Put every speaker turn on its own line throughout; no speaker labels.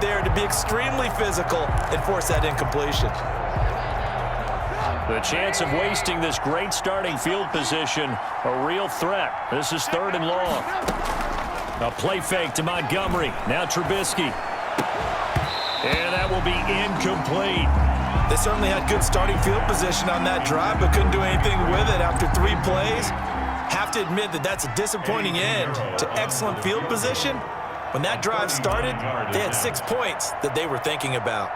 there to be extremely physical and force that incompletion.
The chance of wasting this great starting field position, a real threat. This is 3rd and long. A play fake to Montgomery. Now Trubisky. And that will be incomplete.
They certainly had good starting field position on that drive, but couldn't do anything with it after 3 plays. Have to admit that that's a disappointing end to excellent field position. When that drive started, they had 6 points that they were thinking about.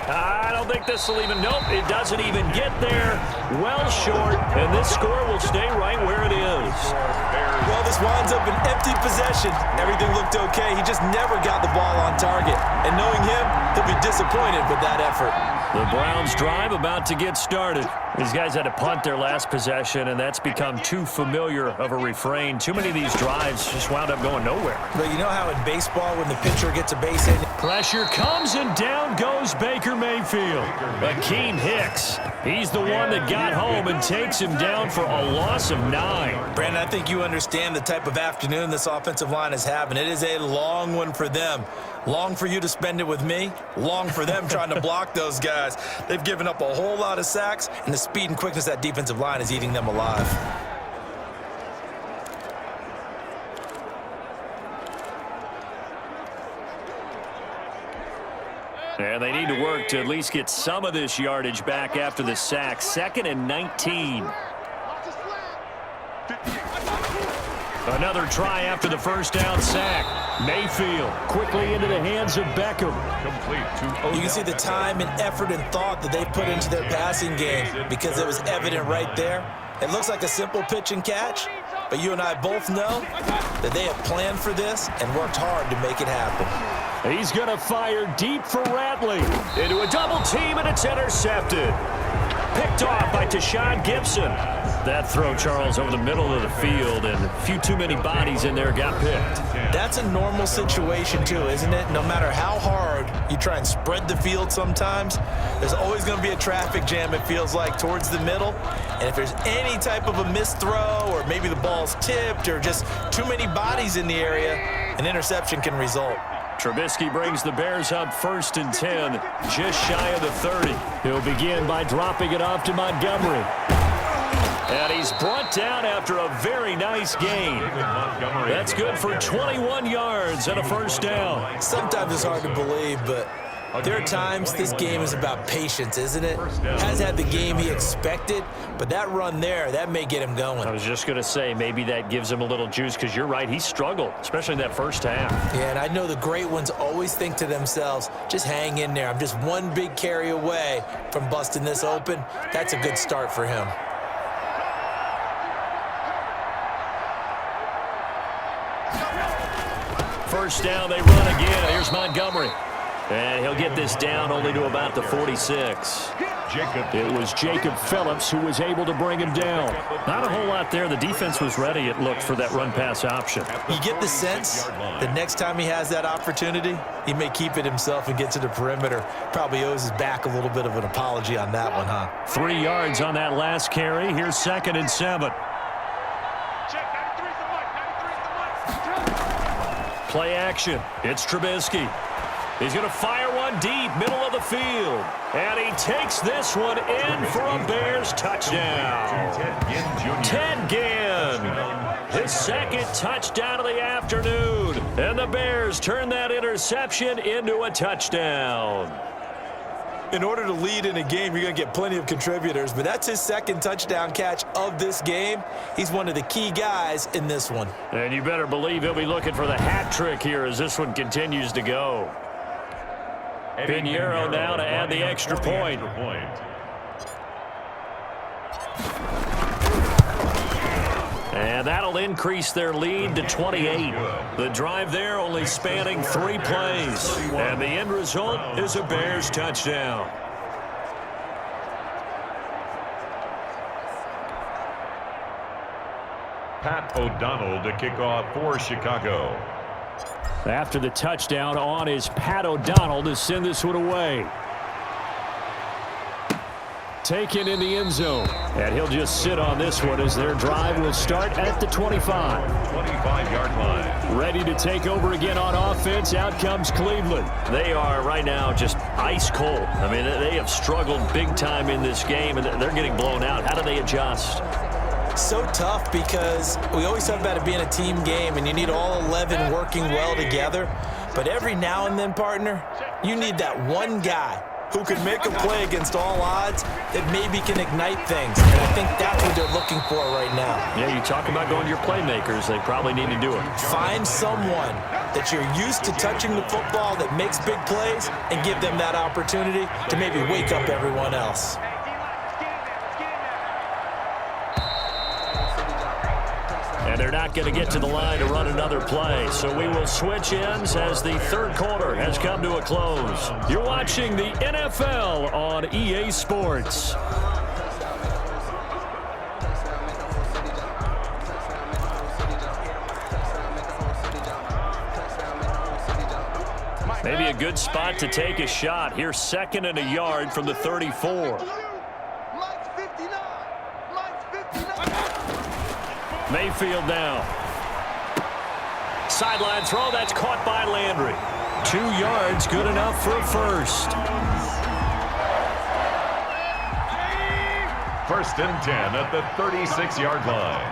I don't think this will even, nope, it doesn't even get there. Well short, and this score will stay right where it is.
Well, this winds up an empty possession. Everything looked okay. He just never got the ball on target. And knowing him, he'll be disappointed with that effort.
The Browns drive about to get started. These guys had to punt their last possession, and that's become too familiar of a refrain. Too many of these drives just wound up going nowhere.
But you know how in baseball when the pitcher gets a base hit?
Pressure comes, and down goes Baker Mayfield. Akeem Hicks, he's the one that got home and takes him down for a loss of 9.
Brandon, I think you understand the type of afternoon this offensive line is having. It is a long one for them. Long for you to spend it with me. Long for them trying to block those guys. They've given up a whole lot of sacks, and the speed and quickness of that defensive line is eating them alive.
And they need to work to at least get some of this yardage back after the sack. 2nd and 19. Another try after the first down sack. Mayfield quickly into the hands of Beckham.
You can see the time and effort and thought that they put into their passing game because it was evident right there. It looks like a simple pitch and catch, but you and I both know that they have planned for this and worked hard to make it happen.
He's going to fire deep for Ratley. Into a double team, and it's intercepted. Picked off by Tashawn Gibson. That throw, Charles, over the middle of the field, and a few too many bodies in there got picked.
That's a normal situation, too, isn't it? No matter how hard you try and spread the field sometimes, there's always going to be a traffic jam, it feels like, towards the middle. And if there's any type of a missed throw, or maybe the ball's tipped, or just too many bodies in the area, an interception can result.
Trubisky brings the Bears up 1st and 10, just shy of the 30. He'll begin by dropping it off to Montgomery. And he's brought down after a very nice gain. That's good for 21 yards and a first down.
Sometimes it's hard to believe, but there are times this game is about patience, isn't it? Hasn't had the game he expected, but that run there, that may get him going.
I was just going to say, maybe that gives him a little juice, because you're right, he struggled, especially in that first half.
Yeah, and I know the great ones always think to themselves, just hang in there. I'm just one big carry away from busting this open. That's a good start for him.
First down, they run again. Here's Montgomery. And he'll get this down only to about the 46. It was Jacob Phillips who was able to bring him down. Not a whole lot there. The defense was ready, it looked, for that run-pass option.
You get the sense that next time he has that opportunity, he may keep it himself and get to the perimeter. Probably owes his back a little bit of an apology on that one, huh?
3 yards on that last carry. Here's 2nd and 7. Play action. It's Trubisky. He's going to fire one deep, middle of the field. And he takes this one in for a Bears touchdown. Ted Ginn, his 2nd touchdown of the afternoon. And the Bears turn that interception into a touchdown.
In order to lead in a game, you're going to get plenty of contributors, but that's his 2nd touchdown catch of this game. He's one of the key guys in this one.
And you better believe he'll be looking for the hat trick here as this one continues to go. Pinheiro now to add the extra point. And that'll increase their lead to 28. The drive there only spanning 3 plays. And the end result is a Bears touchdown.
Pat O'Donnell to kick off for Chicago.
After the touchdown on is Pat O'Donnell to send this one away. taken in the end zone. And he'll just sit on this one as their drive will start at the 25.
25-yard line.
Ready to take over again on offense. Out comes Cleveland.
They are right now just ice cold. I mean, they have struggled big time in this game, and they're getting blown out. How do they adjust?
So tough because we always talk about it being a team game, and you need all 11 working well together. But every now and then, partner, you need that one guy who can make a play against all odds that maybe can ignite things. And I think that's what they're looking for right now.
Yeah, you talk about going to your playmakers. They probably need to do it.
Find someone that you're used to touching the football that makes big plays and give them that opportunity to maybe wake up everyone else.
And they're not going to get to the line to run another play. So we will switch ends as the third quarter has come to a close. You're watching the NFL on EA Sports. Maybe a good spot to take a shot. Here's 2nd and a yard from the 34. Mayfield now. Sideline throw, that's caught by Landry. 2 yards, good enough for a first.
1st and 10 at the 36-yard line.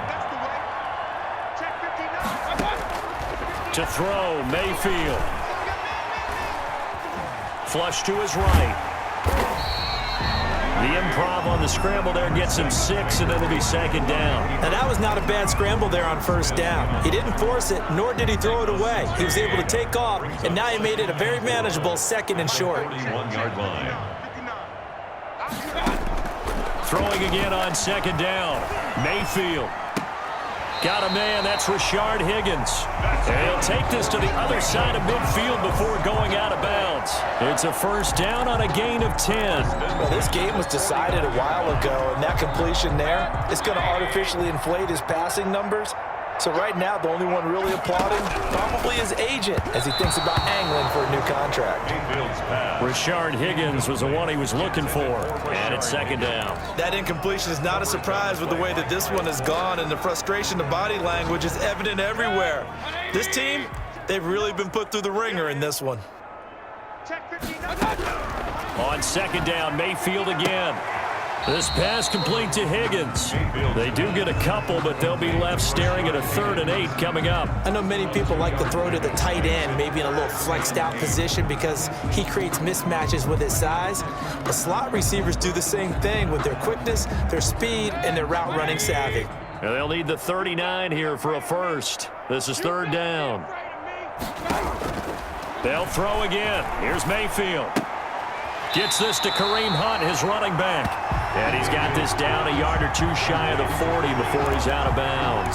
To throw, Mayfield. Flush to his right. The improv on the scramble there gets him 6, and it'll be 2nd down.
Now, that was not a bad scramble there on 1st down. He didn't force it, nor did he throw it away. He was able to take off, and now he made it a very manageable 2nd and short.
41-yard line.
Throwing again on 2nd down. Mayfield. Got a man, that's Rashard Higgins. And he'll take this to the other side of midfield before going out of bounds. It's a 1st down on a gain of 10.
Well, this game was decided a while ago, and that completion there is going to artificially inflate his passing numbers. So right now, the only one really applauding probably his agent as he thinks about angling for a new contract.
Rashard Higgins was the one he was looking for. And it's 2nd down.
That incompletion is not a surprise with the way that this one has gone, and the frustration, the body language is evident everywhere. This team, they've really been put through the ringer in this one.
On 2nd down, Mayfield again. This pass complete to Higgins. They do get a couple, but they'll be left staring at a 3rd and 8 coming up.
I know many people like to throw to the tight end, maybe in a little flexed out position because he creates mismatches with his size. But slot receivers do the same thing with their quickness, their speed, and their route running savvy.
And they'll need the 39 here for a first. This is 3rd down. They'll throw again. Here's Mayfield. Gets this to Kareem Hunt, his running back. And he's got this down a yard or 2 shy of the 40 before he's out of bounds.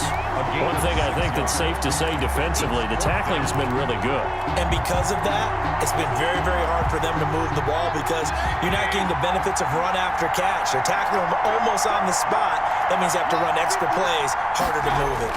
One thing I think that's safe to say defensively, the tackling's been really good.
And because of that, it's been very, very hard for them to move the ball because you're not getting the benefits of run after catch. They're tackling them almost on the spot. That means they have to run extra plays, harder to move it.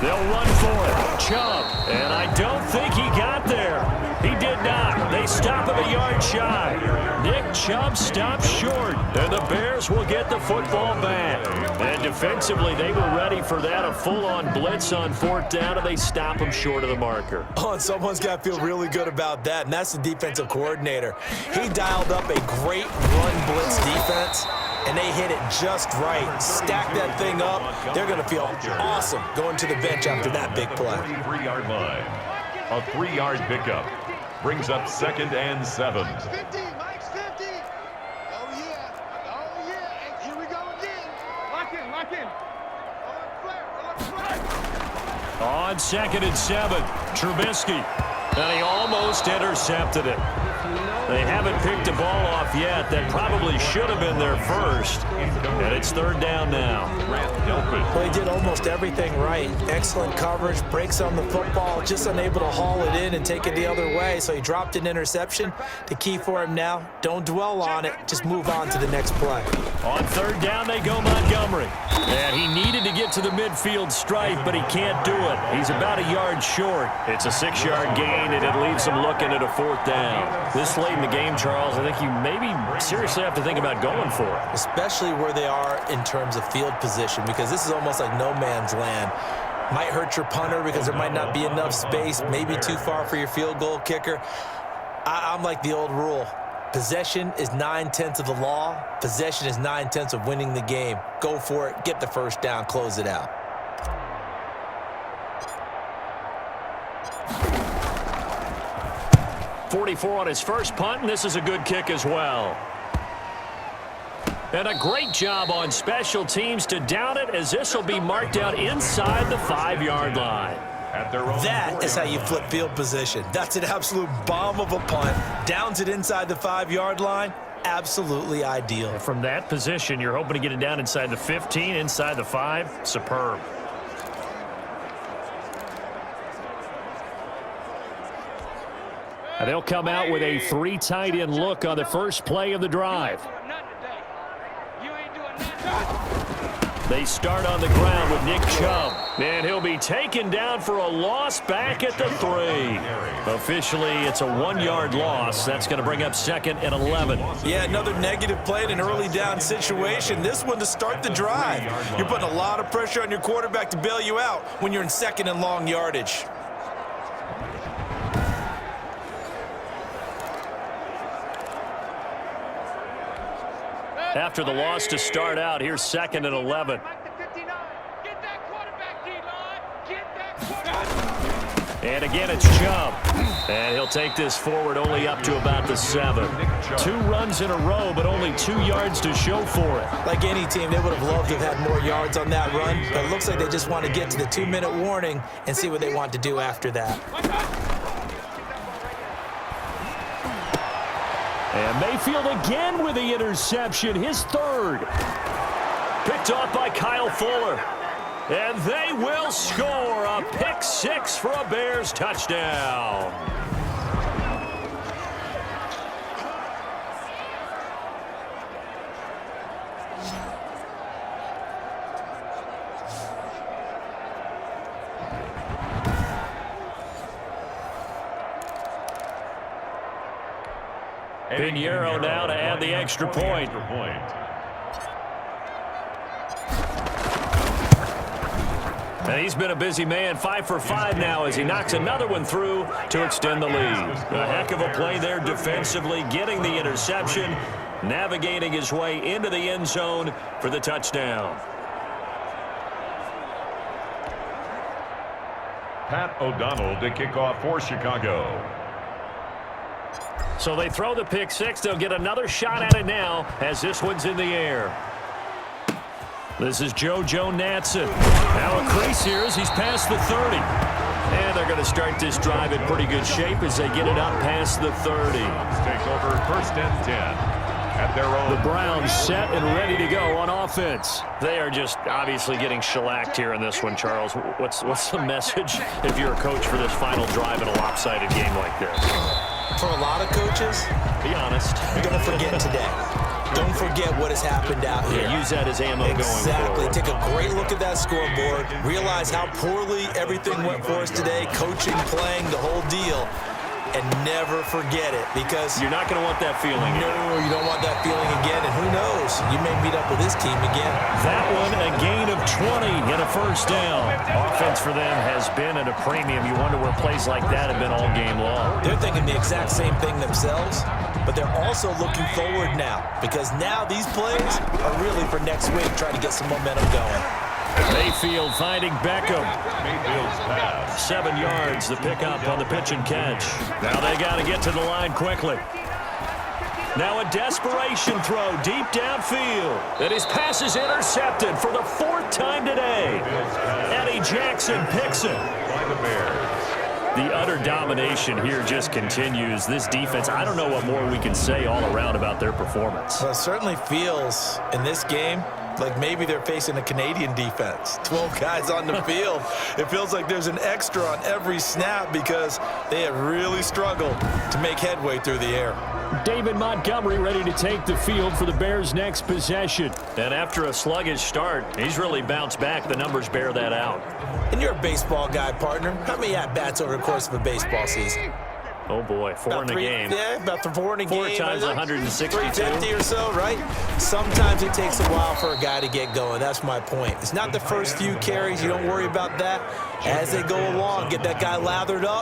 They'll run for it. Chubb. And I don't think he got there. He did not. They stop him a yard shy. Nick Chubb stops short. And the Bears will get the football back. And defensively, they were ready for that. A full-on blitz on 4th down, and they stop him short of the marker.
Oh, and someone's got to feel really good about that, and that's the defensive coordinator. He dialed up a great run blitz defense, and they hit it just right. Stack that thing up. They're going to feel awesome going to the bench after that big play.
43-yard line. A 3-yard pickup brings up 2nd and 7.
Mike's 50. Mike's 50. Oh, yeah. Oh, yeah. And here we go again. Lock in. Lock in.
On 2nd and 7, Trubisky. And he almost intercepted it. They haven't picked the ball off yet. That probably should have been their first. And it's 3rd down now.
Well, he did almost everything right. Excellent coverage, breaks on the football, just unable to haul it in and take it the other way. So he dropped an interception. The key for him now, don't dwell on it. Just move on to the next play.
On 3rd down, they go Montgomery. And he needed to get to the midfield stripe, but he can't do it. He's about a yard short. It's a 6-yard gain gain it. It leaves them looking at a 4th down.
This late in the game, Charles, I think you maybe seriously have to think about going for it.
Especially where they are in terms of field position, because this is almost like no man's land. Might hurt your punter because there might not be enough space, maybe too far for your field goal kicker. I'm like the old rule. Possession is 9/10 of the law. Possession is 9/10 of winning the game. Go for it. Get the first down. Close it out.
.44 on his first punt, and this is a good kick as well. And a great job on special teams to down it, as this will be marked out inside the 5-yard line.
That is how you flip field position. That's an absolute bomb of a punt. Downs it inside the 5-yard line. Absolutely ideal.
From that position, you're hoping to get it down inside the 15, inside the 5. Superb. And they'll come out with a 3 tight end look on the first play of the drive. They start on the ground with Nick Chubb. And he'll be taken down for a loss back at the 3. Officially, it's a 1-yard loss. That's going to bring up 2nd and 11.
Yeah, another negative play in an early down situation. This one to start the drive. You're putting a lot of pressure on your quarterback to bail you out when you're in 2nd and long yardage.
After the loss to start out, here's 2nd and 11. And again, it's Chubb. And he'll take this forward only up to about the 7. 2 runs in a row, but only 2 yards to show for it.
Like any team, they would have loved to have had more yards on that run, but it looks like they just want to get to the 2-minute warning and see what they want to do after that.
And Mayfield again with the interception, his 3rd. Picked off by Kyle Fuller. And they will score a pick 6 for a Bears touchdown. Pinheiro now to add the extra point. And he's been a busy man, 5 for 5 now as he knocks another one through to extend the lead. A heck of a play there defensively, getting the interception, navigating his way into the end zone for the touchdown.
Pat O'Donnell to kick off for Chicago.
So they throw the pick 6. They'll get another shot at it now as this one's in the air. This is JoJo Natson. Now a crease here as he's past the 30. And they're going to start this drive in pretty good shape as they get it up past the 30.
Take over 1st and 10 at their own.
The Browns set and ready to go on offense. They are just obviously getting shellacked here in this one, Charles. What's the message if you're a coach for this final drive in a lopsided game like this?
For a lot of coaches,
be honest,
don't forget today. Don't forget what has happened out here.
Yeah, use that as ammo going forward.
Exactly. Take a great look at that scoreboard. Realize how poorly everything went for us today. Coaching, playing, the whole deal. And never forget it, because
you're not going to want that feeling.
No, you don't want that feeling again. And who knows? You may meet up with this team again.
That one, a gain of 20 and a 1st down. Offense for them has been at a premium. You wonder where plays like that have been all game long.
They're thinking the exact same thing themselves, but they're also looking forward now, because now these plays are really for next week, trying to get some momentum going.
Mayfield finding Beckham.
Mayfield's pass.
7 yards, the pickup on the pitch and catch. Now they got to get to the line quickly. Now a desperation throw deep downfield. And his pass is intercepted for the 4th time today. Eddie Jackson picks it.
By the Bears.
The utter domination here just continues. This defense, I don't know what more we can say all around about their performance.
Well, it certainly feels in this game like maybe they're facing a Canadian defense. 12 guys on the field. It feels like there's an extra on every snap because they have really struggled to make headway through the air.
David Montgomery ready to take the field for the Bears' next possession.
And after a sluggish start, he's really bounced back. The numbers bear that out.
And you're a baseball guy, partner. How many at-bats over the course of a baseball season?
Oh, boy, four in a game.
Yeah, about four in a game.
4 times 162.
350 or so, right? Sometimes it takes a while for a guy to get going. That's my point. It's not the first few carries. You don't worry about that. As they go along, get that guy lathered up.